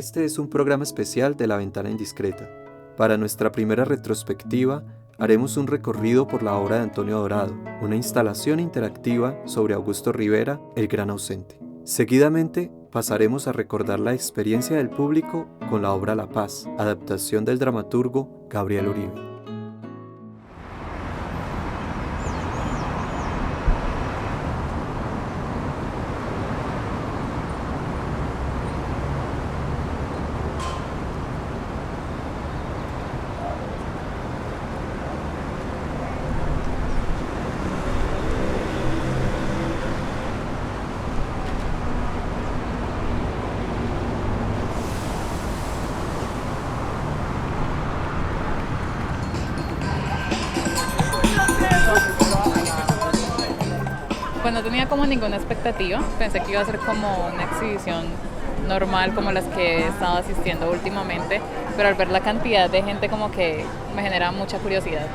Este es un programa especial de La Ventana Indiscreta. Para nuestra primera retrospectiva, haremos un recorrido por la obra de Antonio Dorado, una instalación interactiva sobre Augusto Rivera, el gran ausente. Seguidamente, pasaremos a recordar la experiencia del público con la obra La Paz, adaptación del dramaturgo Gabriel Uribe. Pues no tenía como ninguna expectativa, pensé que iba a ser como una exhibición normal como las que he estado asistiendo últimamente, pero al ver la cantidad de gente como que me genera mucha curiosidad.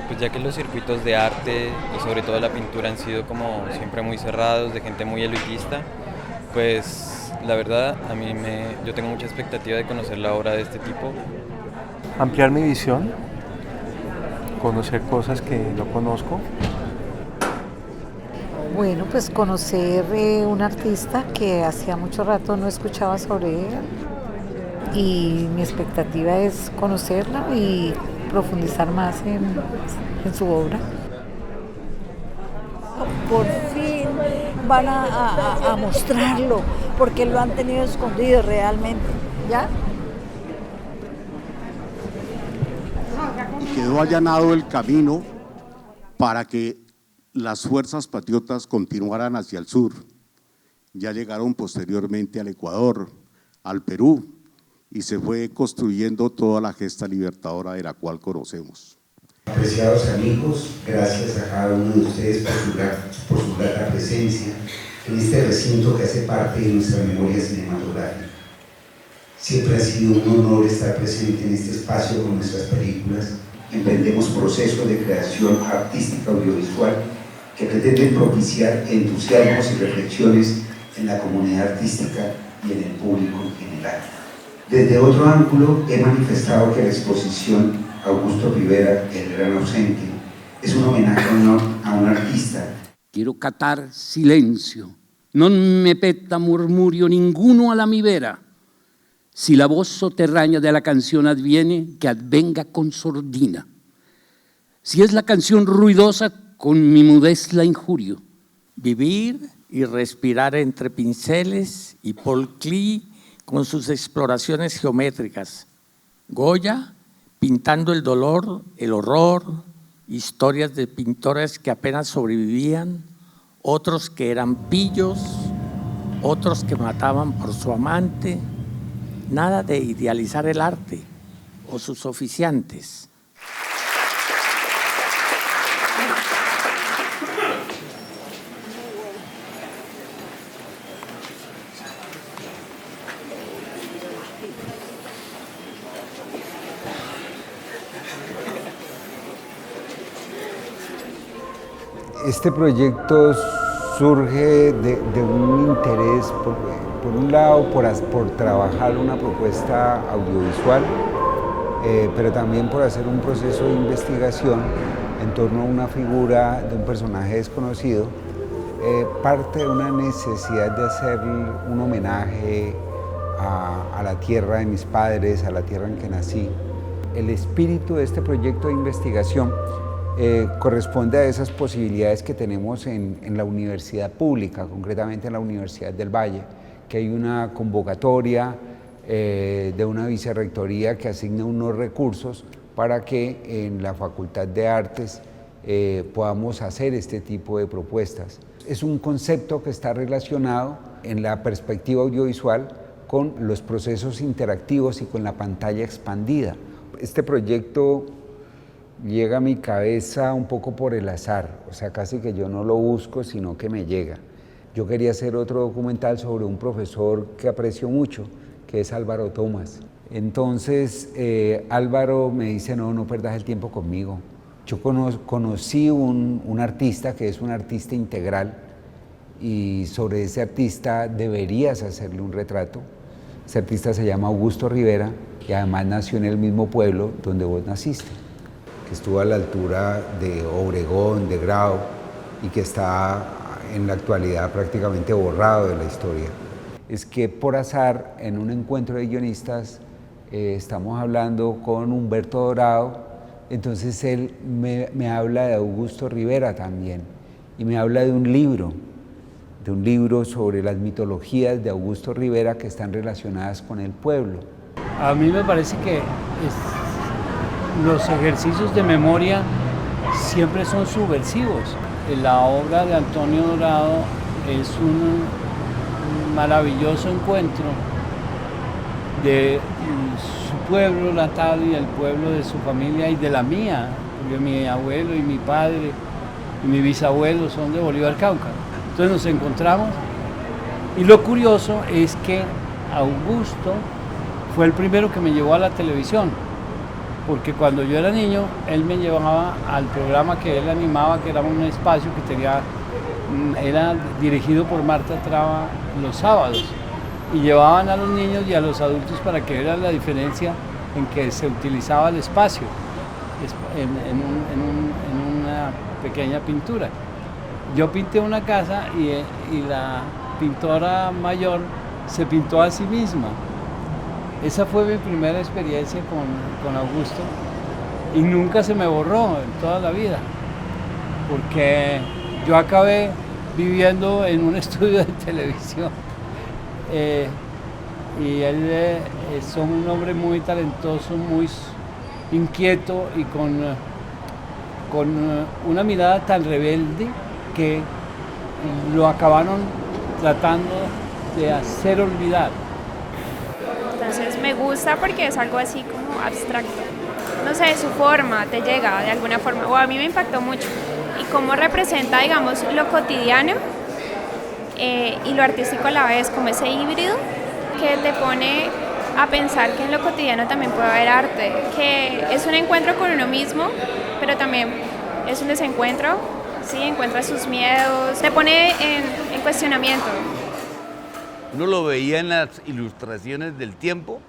Pues ya que los circuitos de arte y sobre todo la pintura han sido como siempre muy cerrados, de gente muy elitista, pues la verdad yo tengo mucha expectativa de conocer la obra de este tipo. Ampliar mi visión, conocer cosas que no conozco. Bueno, pues conocer un artista que hacía mucho rato no escuchaba sobre él y mi expectativa es conocerla y profundizar más en su obra. Por fin van a mostrarlo, porque lo han tenido escondido realmente, ¿ya? Quedó allanado el camino para que las fuerzas patriotas continuaran hacia el sur. Ya llegaron posteriormente al Ecuador, al Perú, y se fue construyendo toda la gesta libertadora de la cual conocemos. Apreciados amigos, gracias a cada uno de ustedes por su grata presencia en este recinto que hace parte de nuestra memoria cinematográfica. Siempre ha sido un honor estar presente en este espacio con nuestras películas. Emprendemos procesos de creación artística audiovisual que pretenden propiciar entusiasmos y reflexiones en la comunidad artística y en el público en general. Desde otro ángulo he manifestado que la exposición Augusto Rivera, el gran ausente, es un homenaje a un artista. Quiero catar silencio, non me petta murmurio ninguno a la mi vera. Si la voz soterraña de la canción adviene, que advenga con sordina. Si es la canción ruidosa, con mi mudez la injurio. Vivir y respirar entre pinceles y Paul Klee con sus exploraciones geométricas. Goya pintando el dolor, el horror, historias de pintores que apenas sobrevivían, otros que eran pillos, otros que mataban por su amante. Nada de idealizar el arte o sus oficiantes. Este proyecto surge de un interés, por un lado, por trabajar una propuesta audiovisual, pero también por hacer un proceso de investigación en torno a una figura de un personaje desconocido, parte de una necesidad de hacer un homenaje a la tierra de mis padres, a la tierra en que nací. El espíritu de este proyecto de investigación corresponde a esas posibilidades que tenemos en la universidad pública, concretamente en la Universidad del Valle, que hay una convocatoria de una vicerrectoría que asigna unos recursos para que en la Facultad de Artes podamos hacer este tipo de propuestas. Es un concepto que está relacionado en la perspectiva audiovisual con los procesos interactivos y con la pantalla expandida. Este proyecto llega a mi cabeza un poco por el azar, o sea, casi que yo no lo busco, sino que me llega. Yo quería hacer otro documental sobre un profesor que aprecio mucho, que es Álvaro Tomás. Entonces, Álvaro me dice, no perdas el tiempo conmigo. Yo conocí un artista que es un artista integral y sobre ese artista deberías hacerle un retrato. Este artista se llama Augusto Rivera y además nació en el mismo pueblo donde vos naciste, que estuvo a la altura de Obregón, de Grau, y que está en la actualidad prácticamente borrado de la historia. Es que por azar, en un encuentro de guionistas, estamos hablando con Humberto Dorado, entonces él me habla de Augusto Rivera también, y me habla de un libro sobre las mitologías de Augusto Rivera que están relacionadas con el pueblo. A mí me parece que los ejercicios de memoria siempre son subversivos. La obra de Antonio Dorado es un maravilloso encuentro de su pueblo natal y el pueblo de su familia y de la mía, porque mi abuelo y mi padre y mi bisabuelo son de Bolívar, Cauca. Entonces nos encontramos y lo curioso es que Augusto fue el primero que me llevó a la televisión, porque cuando yo era niño él me llevaba al programa que él animaba, que era un espacio que era dirigido por Marta Traba los sábados, y llevaban a los niños y a los adultos para que vieran la diferencia en que se utilizaba el espacio en una pequeña pintura. Yo pinté una casa y la pintora mayor se pintó a sí misma. Esa fue mi primera experiencia con Augusto y nunca se me borró en toda la vida, porque yo acabé viviendo en un estudio de televisión y él es un hombre muy talentoso, muy inquieto y con una mirada tan rebelde que lo acabaron tratando de hacer olvidar. Entonces me gusta porque es algo así como abstracto. No sé, su forma te llega de alguna forma, o a mí me impactó mucho. Y cómo representa, digamos, lo cotidiano y lo artístico a la vez, como ese híbrido que te pone a pensar que en lo cotidiano también puede haber arte, que es un encuentro con uno mismo, pero también es un desencuentro, ¿sí? Encuentra sus miedos, te pone en cuestionamiento. Uno lo veía en las ilustraciones del tiempo,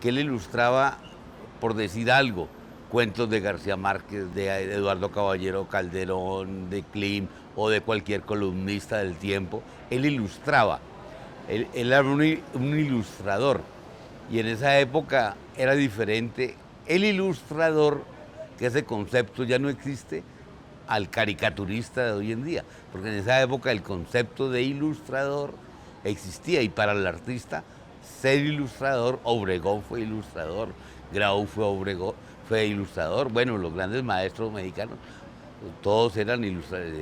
que él ilustraba, por decir algo, cuentos de García Márquez, de Eduardo Caballero Calderón, de Klim o de cualquier columnista del tiempo. Él ilustraba, él era un ilustrador, y en esa época era diferente el ilustrador, que ese concepto ya no existe, al caricaturista de hoy en día, porque en esa época el concepto de ilustrador existía, y para el artista ser ilustrador, Obregón fue ilustrador, Grau fue ilustrador, bueno, los grandes maestros mexicanos, todos eran ilustradores,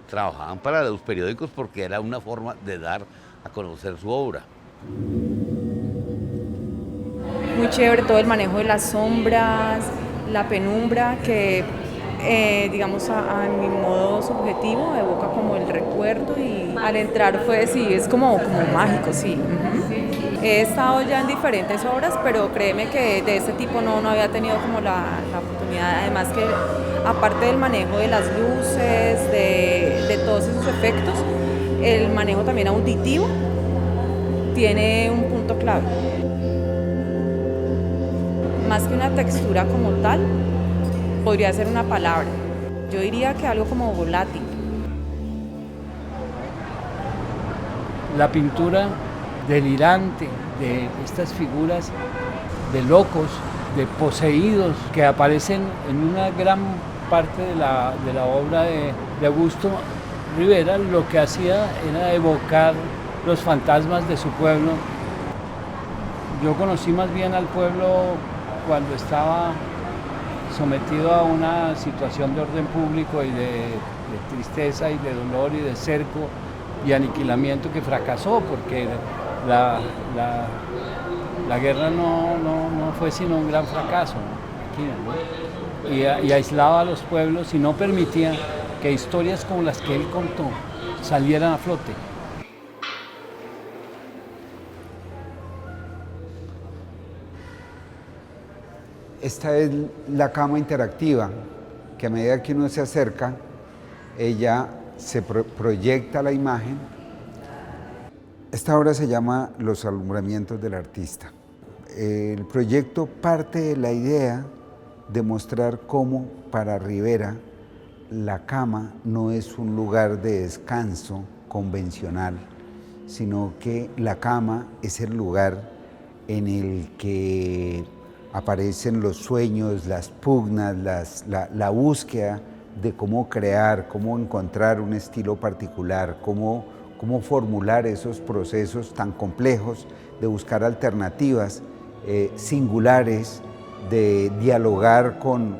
trabajaban para los periódicos porque era una forma de dar a conocer su obra. Muy chévere todo el manejo de las sombras, la penumbra, que digamos a mi modo subjetivo evoca como el recuerdo, y al entrar fue, sí, es como mágico, sí. He estado ya en diferentes obras, pero créeme que de este tipo no había tenido como la oportunidad, además que aparte del manejo de las luces, de todos esos efectos, el manejo también auditivo tiene un punto clave. Más que una textura como tal, podría ser una palabra. Yo diría que algo como volátil. La pintura delirante de estas figuras de locos, de poseídos, que aparecen en una gran parte de la obra de Augusto Rivera, lo que hacía era evocar los fantasmas de su pueblo. Yo conocí más bien al pueblo cuando estaba sometido a una situación de orden público y de tristeza y de dolor y de cerco y aniquilamiento que fracasó, porque la guerra no fue sino un gran fracaso, ¿no? Y aislaba a los pueblos y no permitía que historias como las que él contó salieran a flote. Esta es la cama interactiva, que a medida que uno se acerca, ella se proyecta la imagen Esta obra se llama Los alumbramientos del artista. El proyecto parte de la idea de mostrar cómo para Rivera la cama no es un lugar de descanso convencional, sino que la cama es el lugar en el que aparecen los sueños, las pugnas, la búsqueda de cómo crear, cómo encontrar un estilo particular, cómo formular esos procesos tan complejos, de buscar alternativas singulares, de dialogar con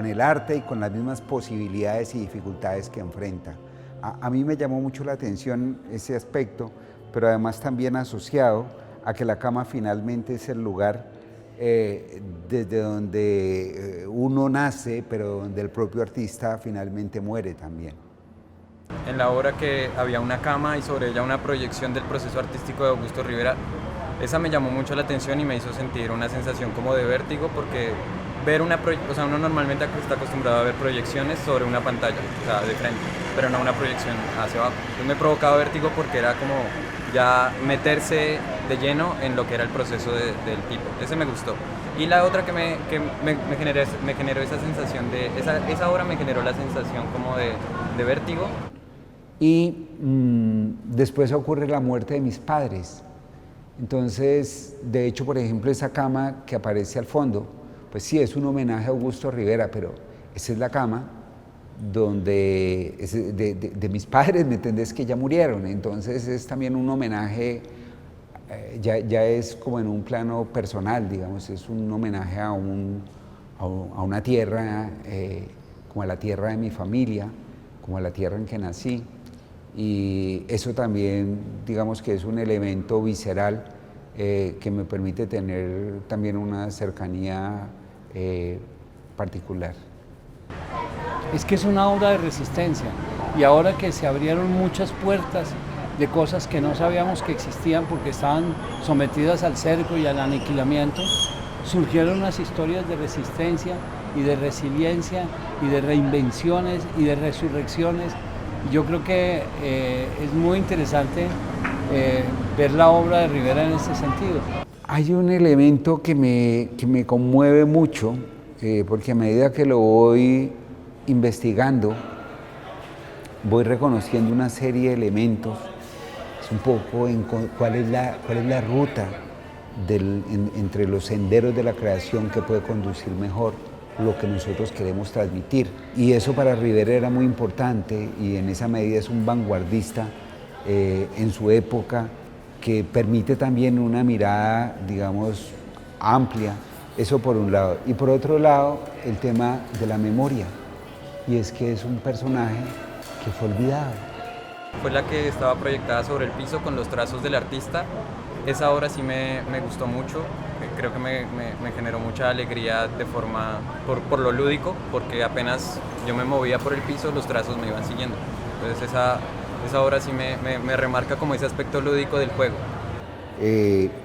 el arte y con las mismas posibilidades y dificultades que enfrenta. A mí me llamó mucho la atención ese aspecto, pero además también asociado a que la cama finalmente es el lugar desde donde uno nace, pero donde el propio artista finalmente muere también. En la obra que había una cama y sobre ella una proyección del proceso artístico de Augusto Rivera, esa me llamó mucho la atención y me hizo sentir una sensación como de vértigo, porque ver uno normalmente está acostumbrado a ver proyecciones sobre una pantalla, o sea, de frente, pero no una proyección hacia abajo. Entonces me provocaba vértigo porque era como ya meterse de lleno en lo que era el proceso del tipo. Ese me gustó. Y la otra que me generó esa sensación esa obra me generó la sensación como de vértigo. Y después ocurre la muerte de mis padres. Entonces, de hecho, por ejemplo, esa cama que aparece al fondo, pues sí, es un homenaje a Augusto Rivera, pero esa es la cama de mis padres, ¿me entendés? Que ya murieron. Entonces es también un homenaje, ya es como en un plano personal, digamos, es un homenaje a una tierra, como a la tierra de mi familia, como a la tierra en que nací. Y eso también, digamos que es un elemento visceral que me permite tener también una cercanía particular. Es que es una obra de resistencia, y ahora que se abrieron muchas puertas de cosas que no sabíamos que existían porque estaban sometidas al cerco y al aniquilamiento, surgieron unas historias de resistencia y de resiliencia y de reinvenciones y de resurrecciones. Yo creo que es muy interesante ver la obra de Rivera en este sentido. Hay un elemento que me conmueve mucho, porque a medida que lo voy investigando, voy reconociendo una serie de elementos. Es un poco cuál es la ruta entre los senderos de la creación que puede conducir mejor lo que nosotros queremos transmitir. Y eso para Rivera era muy importante, y en esa medida es un vanguardista en su época, que permite también una mirada, digamos, amplia. Eso por un lado. Y por otro lado, el tema de la memoria. Y es que es un personaje que fue olvidado. Fue la que estaba proyectada sobre el piso con los trazos del artista. Esa obra sí me gustó mucho. Creo que me generó mucha alegría por lo lúdico, porque apenas yo me movía por el piso, los trazos me iban siguiendo. Entonces esa obra sí me remarca como ese aspecto lúdico del juego.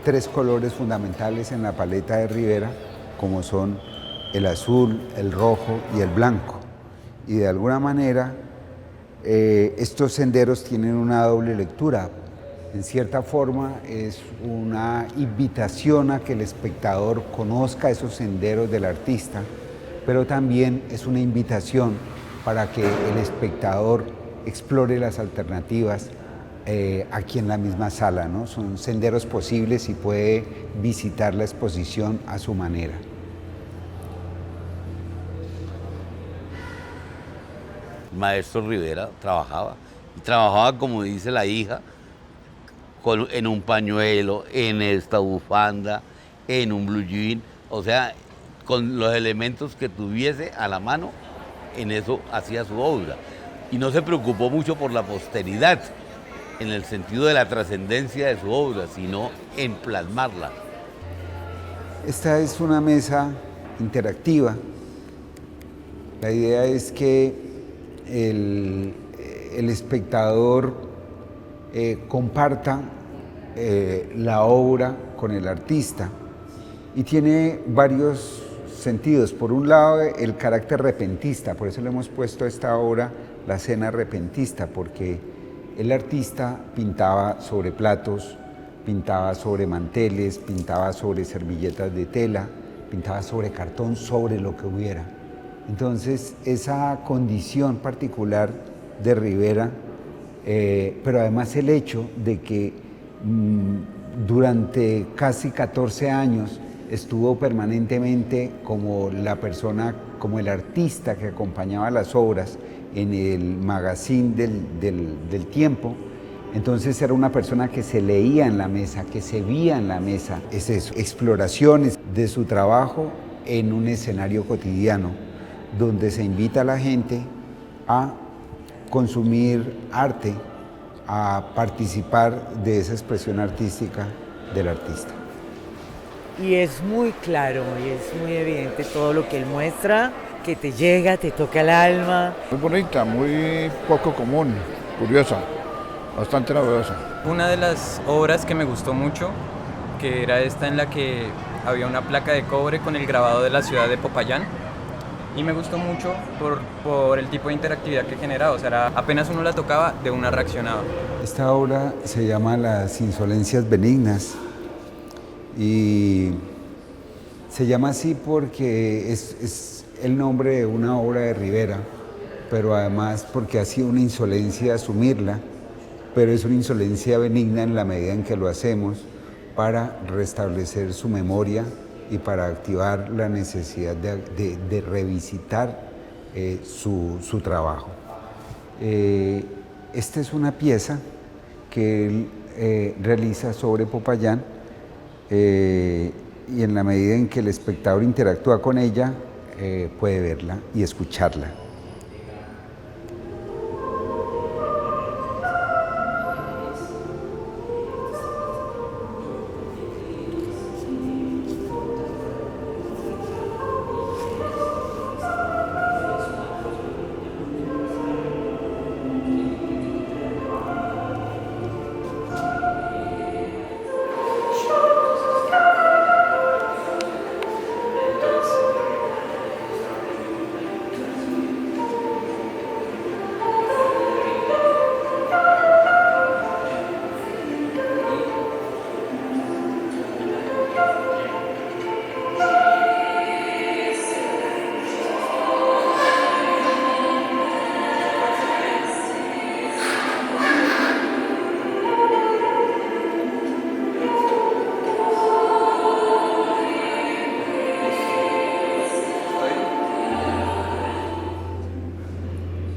Tres colores fundamentales en la paleta de Rivera, como son el azul, el rojo y el blanco. Y de alguna manera estos senderos tienen una doble lectura. En cierta forma es una invitación a que el espectador conozca esos senderos del artista, pero también es una invitación para que el espectador explore las alternativas aquí en la misma sala, ¿no? Son senderos posibles y puede visitar la exposición a su manera. El maestro Rivera trabajaba como dice la hija, en un pañuelo, en esta bufanda, en un blue jean, o sea, con los elementos que tuviese a la mano, en eso hacía su obra. Y no se preocupó mucho por la posteridad, en el sentido de la trascendencia de su obra, sino en plasmarla. Esta es una mesa interactiva. La idea es que el espectador comparta la obra con el artista, y tiene varios sentidos. Por un lado, el carácter repentista, por eso le hemos puesto a esta obra la cena repentista, porque El artista pintaba sobre platos, pintaba sobre manteles, pintaba sobre servilletas de tela, pintaba sobre cartón, sobre lo que hubiera. Entonces, esa condición particular de Rivera, pero además el hecho de que durante casi 14 años estuvo permanentemente como la persona, como el artista que acompañaba las obras en el magazine del tiempo. Entonces era una persona que se leía en la mesa, que se veía en la mesa. Es eso, exploraciones de su trabajo en un escenario cotidiano, donde se invita a la gente a consumir arte, a participar de esa expresión artística del artista. Y es muy claro y es muy evidente todo lo que él muestra, que te llega, te toca el alma. Muy bonita, muy poco común, curiosa, bastante novedosa. Una de las obras que me gustó mucho, que era esta en la que había una placa de cobre con el grabado de la ciudad de Popayán, y me gustó mucho por el tipo de interactividad que generaba, o sea, apenas uno la tocaba, de una reaccionaba. Esta obra se llama Las insolencias benignas y se llama así porque es el nombre de una obra de Rivera, pero además porque ha sido una insolencia asumirla, pero es una insolencia benigna en la medida en que lo hacemos para restablecer su memoria y para activar la necesidad de revisitar su trabajo. Esta es una pieza que él realiza sobre Popayán y en la medida en que el espectador interactúa con ella, puede verla y escucharla.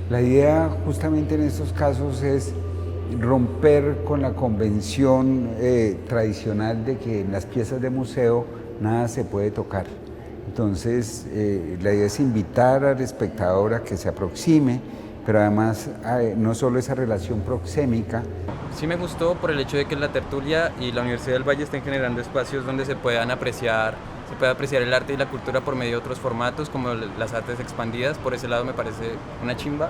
La idea justamente en estos casos es romper con la convención tradicional de que en las piezas de museo nada se puede tocar. Entonces la idea es invitar al espectador a que se aproxime, pero además no solo esa relación proxémica. Sí me gustó por el hecho de que la tertulia y la Universidad del Valle estén generando espacios donde se puede apreciar el arte y la cultura por medio de otros formatos como las artes expandidas. Por ese lado me parece una chimba,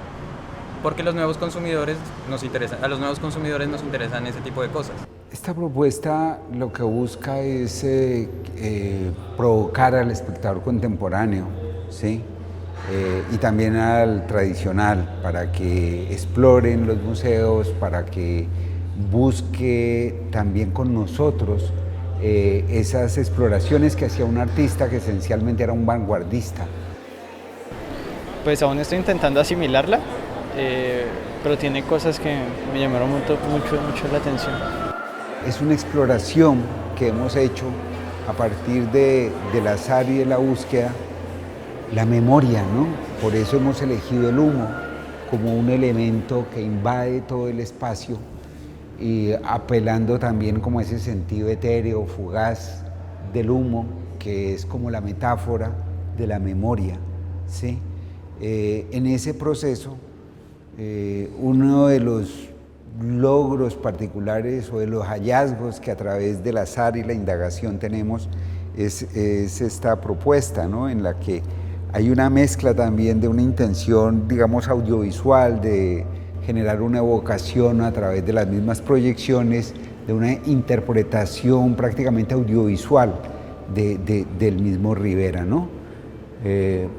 porque a los nuevos consumidores nos interesan ese tipo de cosas. Esta propuesta lo que busca es provocar al espectador contemporáneo, ¿sí? Y también al tradicional, para que exploren los museos, para que busque también con nosotros esas exploraciones que hacía un artista que esencialmente era un vanguardista. Pues aún estoy intentando asimilarla, pero tiene cosas que me llamaron mucho la atención. Es una exploración que hemos hecho a partir del azar y de la búsqueda, la memoria, ¿no? Por eso hemos elegido el humo como un elemento que invade todo el espacio y apelando también como a ese sentido etéreo, fugaz del humo, que es como la metáfora de la memoria, ¿sí? En ese proceso, uno de los logros particulares o de los hallazgos que a través del azar y la indagación tenemos es esta propuesta, ¿no? En la que hay una mezcla también de una intención, digamos, audiovisual, de generar una evocación a través de las mismas proyecciones, de una interpretación prácticamente audiovisual del mismo Rivera, ¿no?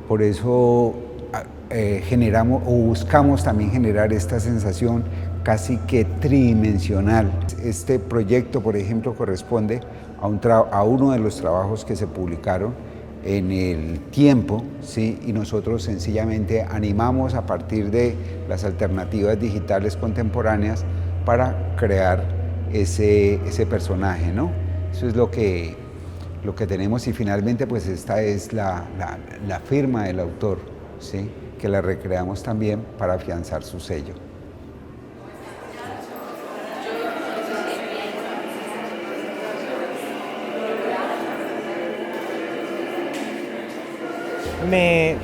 Por eso generamos o buscamos también generar esta sensación casi que tridimensional. Este proyecto, por ejemplo, corresponde a uno de los trabajos que se publicaron en el tiempo, ¿sí? Y nosotros sencillamente animamos a partir de las alternativas digitales contemporáneas para crear ese personaje, ¿no? Eso es lo que tenemos, y finalmente pues esta es la firma del autor, ¿sí? Que la recreamos también para afianzar su sello. Me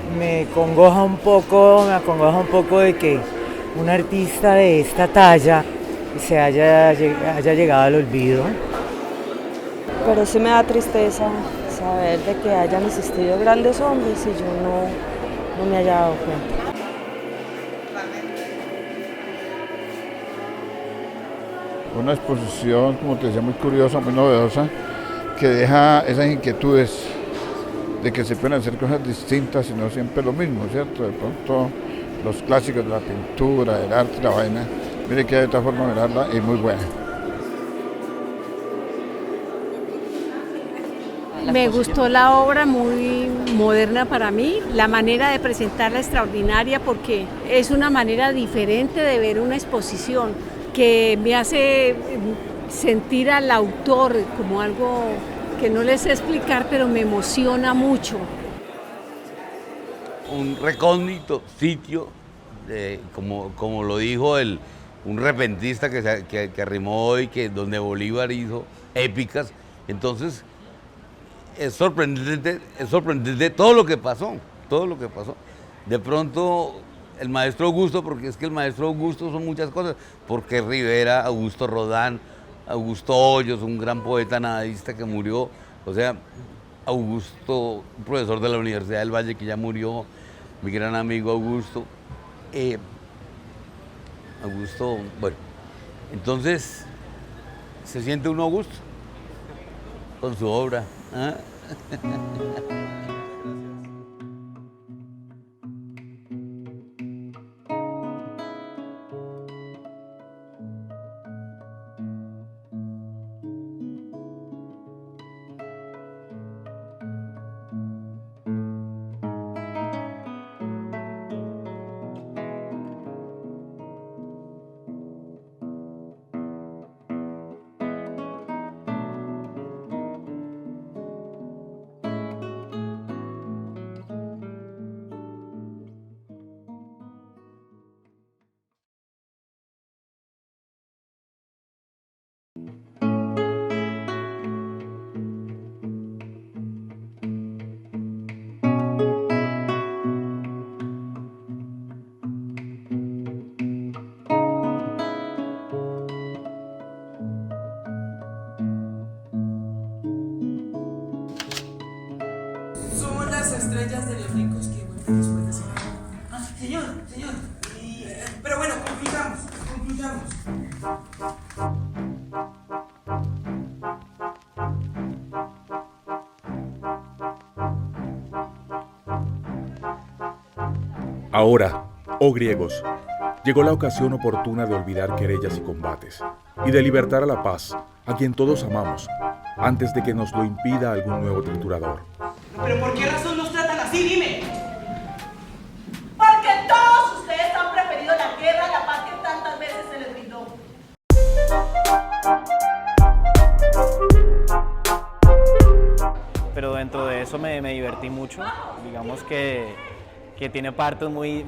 acongoja un poco de que un artista de esta talla se haya llegado al olvido. Pero sí me da tristeza saber de que hayan existido grandes hombres y yo no me haya dado cuenta. Una exposición, como te decía, muy curiosa, muy novedosa, que deja esas inquietudes de que se pueden hacer cosas distintas y no siempre lo mismo, ¿cierto? De pronto los clásicos de la pintura, del arte, la vaina, mire que hay otra forma de mirarla y muy buena. Me gustó la obra, muy moderna para mí, la manera de presentarla extraordinaria porque es una manera diferente de ver una exposición que me hace sentir al autor como algo que no les sé explicar, pero me emociona mucho. Un recóndito sitio, como lo dijo un repentista que arrimó hoy, donde Bolívar hizo épicas. Entonces, es sorprendente todo lo que pasó. De pronto, el maestro Augusto, porque es que el maestro Augusto son muchas cosas, porque Rivera, Augusto Rodán, Augusto Hoyos, un gran poeta nadadista que murió, o sea, Augusto, un profesor de la Universidad del Valle que ya murió, mi gran amigo Augusto. Augusto, bueno, entonces se siente uno Augusto con su obra. ¿Ah? Estrellas de los ricos que vuelven después de cenar. Señor. Pero bueno, concluyamos. Ahora, oh griegos, llegó la ocasión oportuna de olvidar querellas y combates, y de libertar a la paz, a quien todos amamos, antes de que nos lo impida algún nuevo triturador. ¿Pero por qué razón nos tratan así? Dime. Porque todos ustedes han preferido la guerra a la paz que tantas veces se les brindó. Pero dentro de eso me divertí mucho. Digamos que tiene partes muy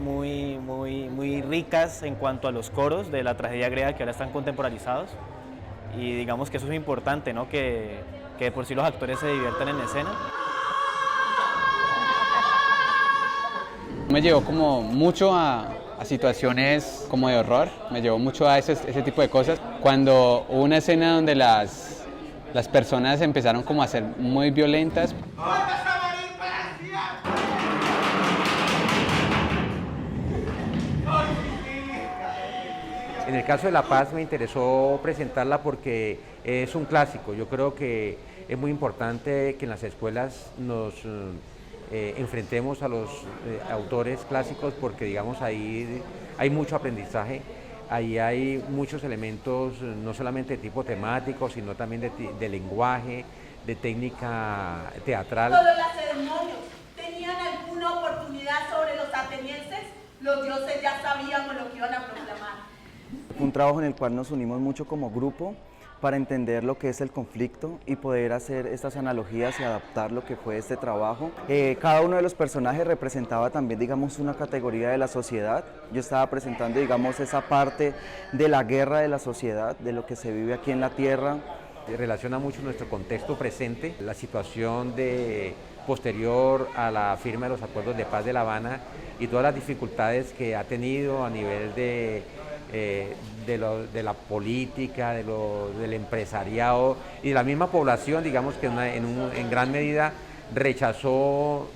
ricas en cuanto a los coros de la tragedia griega que ahora están contemporanizados. Y digamos que eso es importante, ¿no? Que de por sí los actores se diviertan en escena. Me llevó como mucho a situaciones como de horror, me llevó mucho a ese tipo de cosas. Cuando hubo una escena donde las personas empezaron como a ser muy violentas. En el caso de La Paz me interesó presentarla porque es un clásico. Yo creo que es muy importante que en las escuelas nos enfrentemos a los autores clásicos porque digamos ahí hay mucho aprendizaje, Ahí hay muchos elementos, no solamente de tipo temático, sino también de lenguaje, de técnica teatral. Solo las ceremonias. ¿Tenían alguna oportunidad sobre los atenienses? Los dioses ya sabíamos lo que iban a proclamar. Un trabajo en el cual nos unimos mucho como grupo para entender lo que es el conflicto y poder hacer estas analogías y adaptar lo que fue este trabajo. Cada uno de los personajes representaba también, digamos, una categoría de la sociedad. Yo estaba presentando, digamos, esa parte de la guerra de la sociedad, de lo que se vive aquí en la tierra. Relaciona mucho nuestro contexto presente, la situación posterior a la firma de los acuerdos de paz de La Habana y todas las dificultades que ha tenido a nivel de la política, del empresariado y de la misma población, digamos que en gran medida rechazó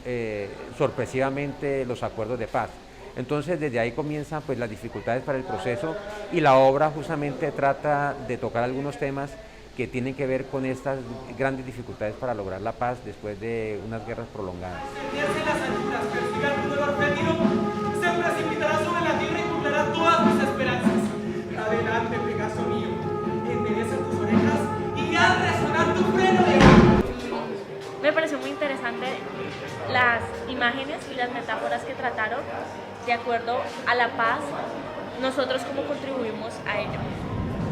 sorpresivamente los acuerdos de paz. Entonces desde ahí comienzan pues las dificultades para el proceso y la obra justamente trata de tocar algunos temas que tienen que ver con estas grandes dificultades para lograr la paz después de unas guerras prolongadas. Se precipitará sobre la tierra y burlará todas mis esperanzas. Adelante, Pegaso mío, endereza tus orejas y haz resonar tu freno de oro. Me pareció muy interesante las imágenes y las metáforas que trataron de acuerdo a la paz, nosotros cómo contribuimos a ello.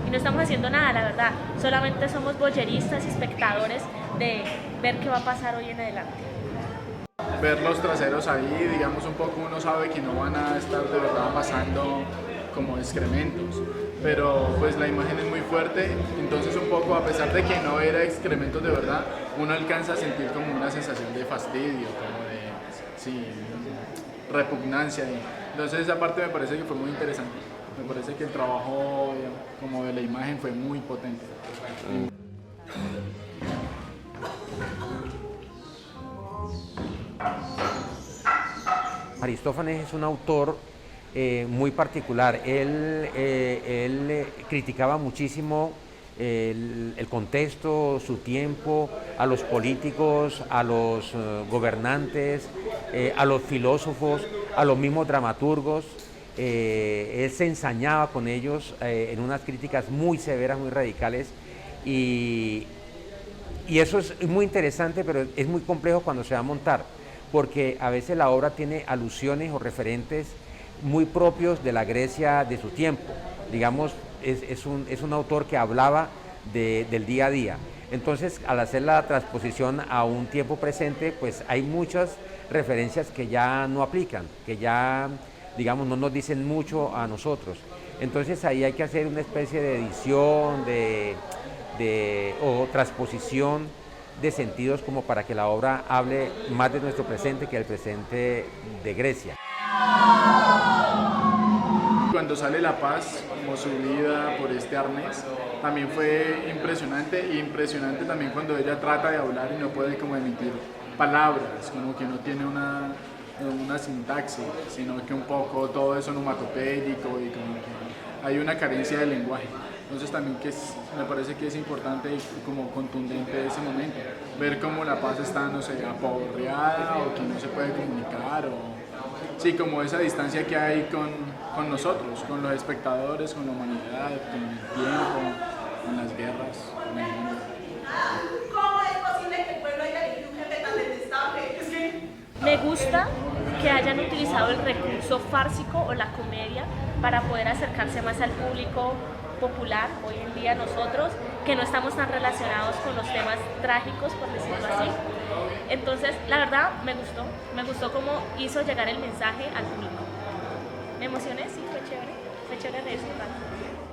Y no estamos haciendo nada, la verdad, solamente somos boyeristas y espectadores de ver qué va a pasar hoy en adelante. Ver los traseros ahí, digamos un poco uno sabe que no van a estar de verdad pasando como excrementos, pero pues la imagen es muy fuerte, entonces un poco a pesar de que no era excrementos de verdad, uno alcanza a sentir como una sensación de fastidio, como de sí, repugnancia, entonces esa parte me parece que fue muy interesante, me parece que el trabajo como de la imagen fue muy potente. Aristófanes es un autor muy particular. Él criticaba muchísimo el contexto, su tiempo, a los políticos, a los gobernantes, a los filósofos, a los mismos dramaturgos. Él se ensañaba con ellos en unas críticas muy severas, muy radicales, y eso es muy interesante, pero es muy complejo cuando se va a montar, porque a veces la obra tiene alusiones o referentes muy propios de la Grecia de su tiempo. Digamos, es un autor que hablaba del día a día. Entonces, al hacer la transposición a un tiempo presente, pues hay muchas referencias que ya no aplican, que ya, digamos, no nos dicen mucho a nosotros. Entonces, ahí hay que hacer una especie de edición o transposición de sentidos como para que la obra hable más de nuestro presente que del presente de Grecia. Cuando sale La Paz, como su vida por este arnés, también fue impresionante, y impresionante también cuando ella trata de hablar y no puede como emitir palabras, como que no tiene una sintaxis, sino que un poco todo es onomatopéyico y como que hay una carencia de lenguaje. Entonces también me parece que es importante y como contundente ese momento, ver cómo La Paz está, no sé, aporreada o que no se puede comunicar, o sí, como esa distancia que hay con nosotros, con los espectadores, con la humanidad, con el tiempo, con las guerras, con el mundo. ¿Cómo es posible que el pueblo haya elegido un jefe tan detestable? Es que Me gusta que hayan utilizado el recurso fársico o la comedia para poder acercarse más al público popular, hoy en día nosotros, que no estamos tan relacionados con los temas trágicos, por decirlo así. Entonces, la verdad, me gustó cómo hizo llegar el mensaje al público. Me emocioné, sí, fue chévere reírse tanto.